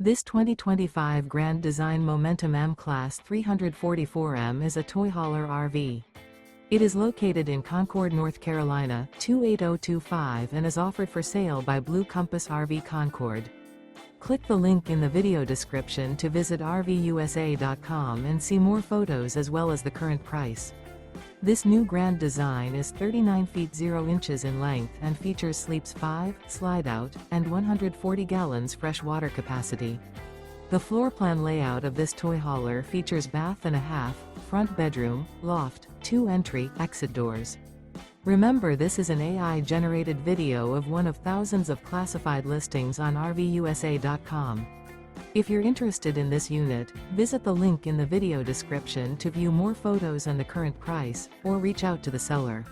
This 2025 Grand Design Momentum M-Class 344M is a toy hauler RV. It is located in Concord, North Carolina, 28025 and is offered for sale by Blue Compass RV Concord. Click the link in the video description to visit RVUSA.com and see more photos as well as the current price. This new grand design is 39 feet 0 inches in length and features sleeps 5, slide-out, and 140 gallons fresh water capacity. The floor plan layout of this toy hauler features bath and a half, front bedroom, loft, 2 entry, exit doors. Remember, this is an AI-generated video of one of thousands of classified listings on RVUSA.com. If you're interested in this unit, visit the link in the video description to view more photos and the current price, or reach out to the seller.